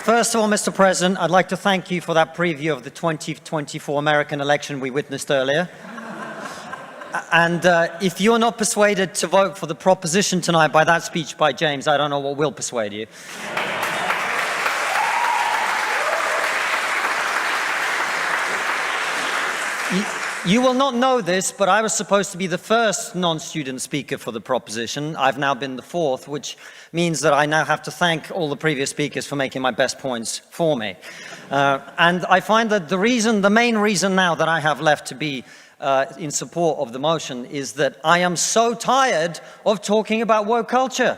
First of all, Mr. President, I'd like to thank you for that preview of the 2024 American election we witnessed earlier. And if you're not persuaded to vote for the proposition tonight by that speech by James, I don't know what will persuade you. You will not know this, but I was supposed to be the first non-student speaker for the proposition. I've now been the fourth, which means that I now have to thank all the previous speakers for making my best points for me. And I find that the main reason now that I have left to be in support of the motion is that I am so tired of talking about woke culture.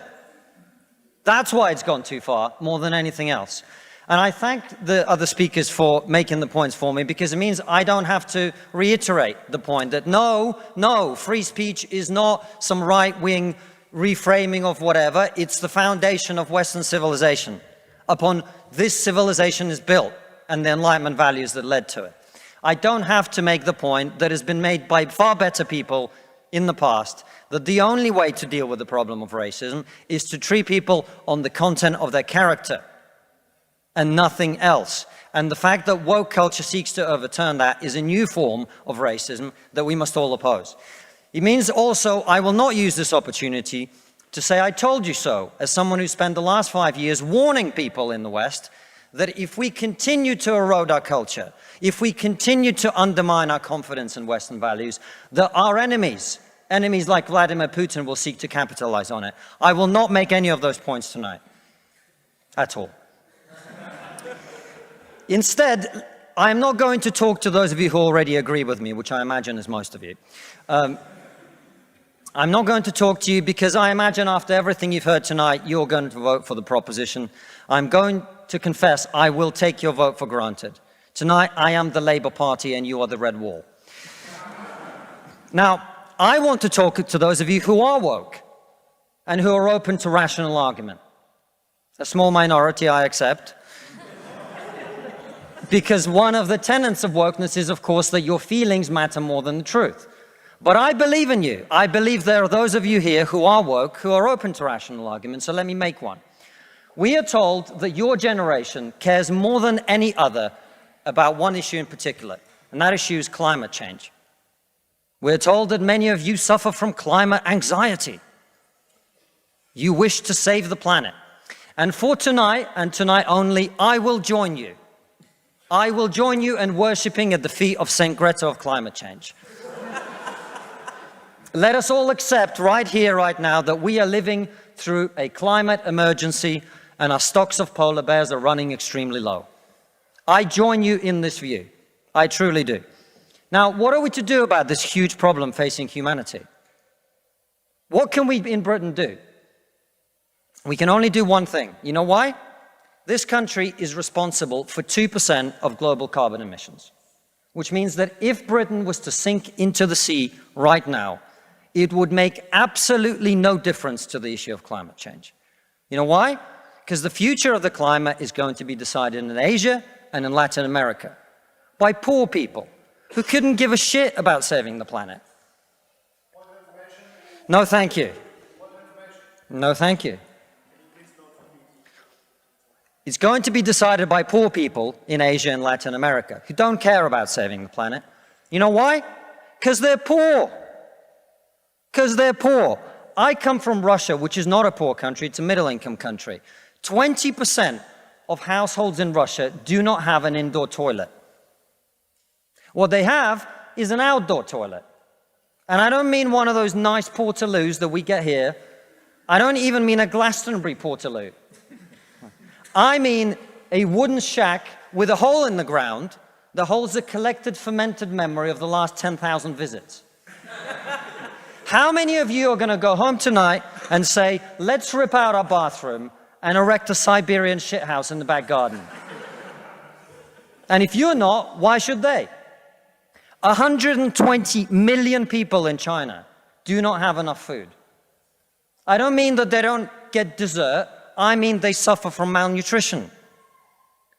That's why it's gone too far, more than anything else. And I thank the other speakers for making the points for me, because it means I don't have to reiterate the point that no, free speech is not some right-wing reframing of whatever. It's the foundation of Western civilization. Upon this civilization is built, and the Enlightenment values that led to it. I don't have to make the point that has been made by far better people in the past, that the only way to deal with the problem of racism is to treat people on the content of their character and nothing else. And the fact that woke culture seeks to overturn that is a new form of racism that we must all oppose. It means also I will not use this opportunity to say I told you so, as someone who spent the last 5 years warning people in the West that if we continue to erode our culture, if we continue to undermine our confidence in Western values, that our enemies like Vladimir Putin will seek to capitalize on it. I will not make any of those points tonight, at all. Instead, I am not going to talk to those of you who already agree with me, which I imagine is most of you. I'm not going to talk to you because I imagine after everything you've heard tonight, you're going to vote for the proposition. I'm going to confess I will take your vote for granted. Tonight, I am the Labour Party and you are the Red Wall. Now, I want to talk to those of you who are woke and who are open to rational argument. A small minority, I accept. Because one of the tenets of wokeness is, of course, that your feelings matter more than the truth. But I believe in you. I believe there are those of you here who are woke, who are open to rational argument, so let me make one. We are told that your generation cares more than any other about one issue in particular, and that issue is climate change. We're told that many of you suffer from climate anxiety. You wish to save the planet. And for tonight, and tonight only, I will join you. I will join you in worshipping at the feet of St. Greta of climate change. Let us all accept right here, right now, that we are living through a climate emergency and our stocks of polar bears are running extremely low. I join you in this view. I truly do. Now, what are we to do about this huge problem facing humanity? What can we in Britain do? We can only do one thing. You know why? This country is responsible for 2% of global carbon emissions, which means that if Britain was to sink into the sea right now, it would make absolutely no difference to the issue of climate change. You know why? Because the future of the climate is going to be decided in Asia and in Latin America by poor people who couldn't give a shit about saving the planet. No, thank you. No, thank you. It's going to be decided by poor people in Asia and Latin America who don't care about saving the planet. You know why? Because they're poor. Because they're poor. I come from Russia, which is not a poor country, it's a middle-income country. 20% of households in Russia do not have an indoor toilet. What they have is an outdoor toilet. And I don't mean one of those nice portaloos that we get here. I don't even mean a Glastonbury portaloo. I mean a wooden shack with a hole in the ground that holds a collected fermented memory of the last 10,000 visits. How many of you are going to go home tonight and say, let's rip out our bathroom and erect a Siberian shithouse in the back garden? And if you're not, why should they? 120 million people in China do not have enough food. I don't mean that they don't get dessert. I mean they suffer from malnutrition.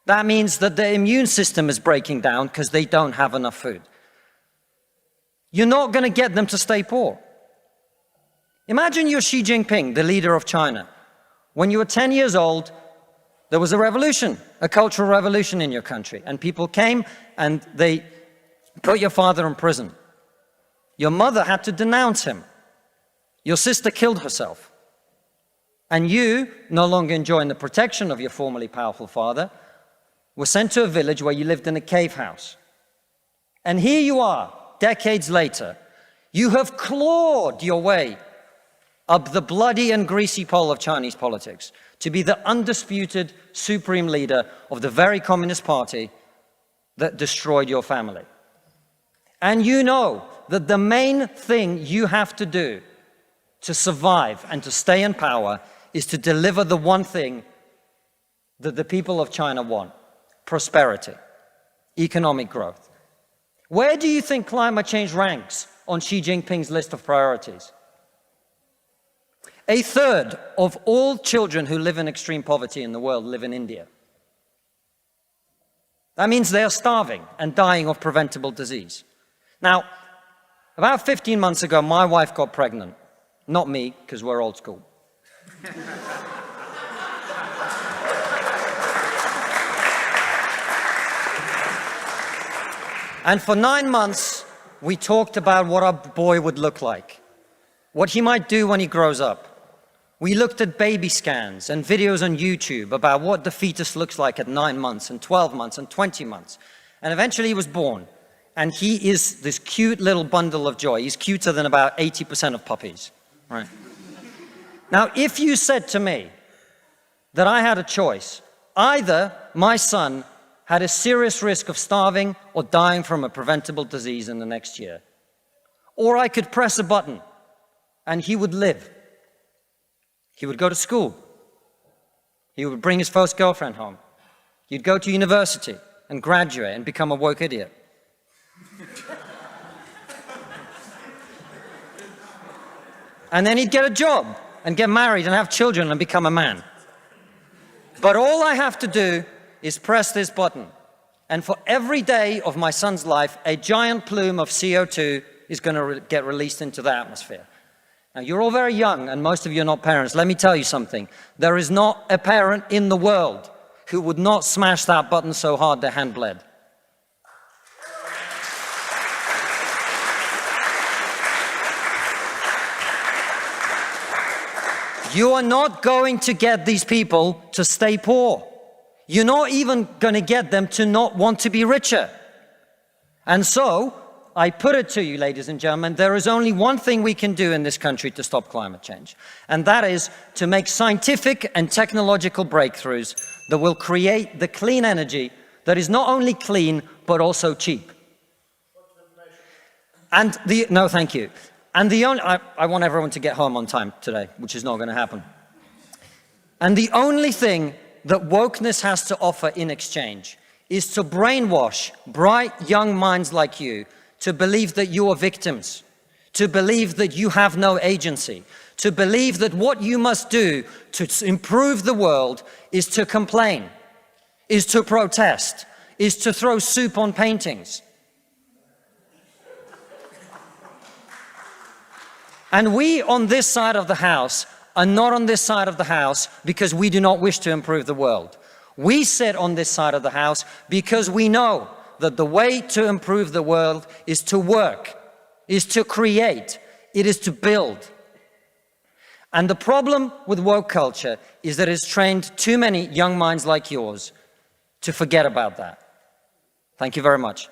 That means that their immune system is breaking down because they don't have enough food. You're not going to get them to stay poor. Imagine you're Xi Jinping, the leader of China. When you were 10 years old, There was a revolution, a cultural revolution in your country, and people came and they put your father in prison. Your mother had to denounce him. Your sister killed herself. And you, no longer enjoying the protection of your formerly powerful father, were sent to a village where you lived in a cave house. And here you are, decades later. You have clawed your way up the bloody and greasy pole of Chinese politics to be the undisputed supreme leader of the very Communist Party that destroyed your family. And you know that the main thing you have to do to survive and to stay in power is to deliver the one thing that the people of China want: prosperity, economic growth. Where do you think climate change ranks on Xi Jinping's list of priorities? A third of all children who live in extreme poverty in the world live in India. That means they are starving and dying of preventable disease. Now, about 15 months ago, my wife got pregnant. Not me, because we're old school. And for 9 months, we talked about what our boy would look like, what he might do when he grows up. We looked at baby scans and videos on YouTube about what the fetus looks like at 9 months and 12 months and 20 months. And eventually he was born. And he is this cute little bundle of joy. He's cuter than about 80% of puppies. Right? Now, if you said to me that I had a choice, either my son had a serious risk of starving or dying from a preventable disease in the next year, or I could press a button and he would live. He would go to school. He would bring his first girlfriend home. He'd go to university and graduate and become a woke idiot. And then he'd get a job and get married and have children and become a man. But all I have to do is press this button. And for every day of my son's life, a giant plume of CO2 is going to get released into the atmosphere. Now, you're all very young, and most of you are not parents. Let me tell you something. There is not a parent in the world who would not smash that button so hard their hand bled. You are not going to get these people to stay poor. You're not even going to get them to not want to be richer. And so, I put it to you, ladies and gentlemen, there is only one thing we can do in this country to stop climate change. And that is to make scientific and technological breakthroughs that will create the clean energy that is not only clean, but also cheap. And no, thank you. And I want everyone to get home on time today, which is not going to happen. And the only thing that wokeness has to offer in exchange is to brainwash bright young minds like you to believe that you are victims, to believe that you have no agency, to believe that what you must do to improve the world is to complain, is to protest, is to throw soup on paintings. And we on this side of the House are not on this side of the House because we do not wish to improve the world. We sit on this side of the House because we know that the way to improve the world is to work, is to create, it is to build. And the problem with woke culture is that it's trained too many young minds like yours to forget about that. Thank you very much.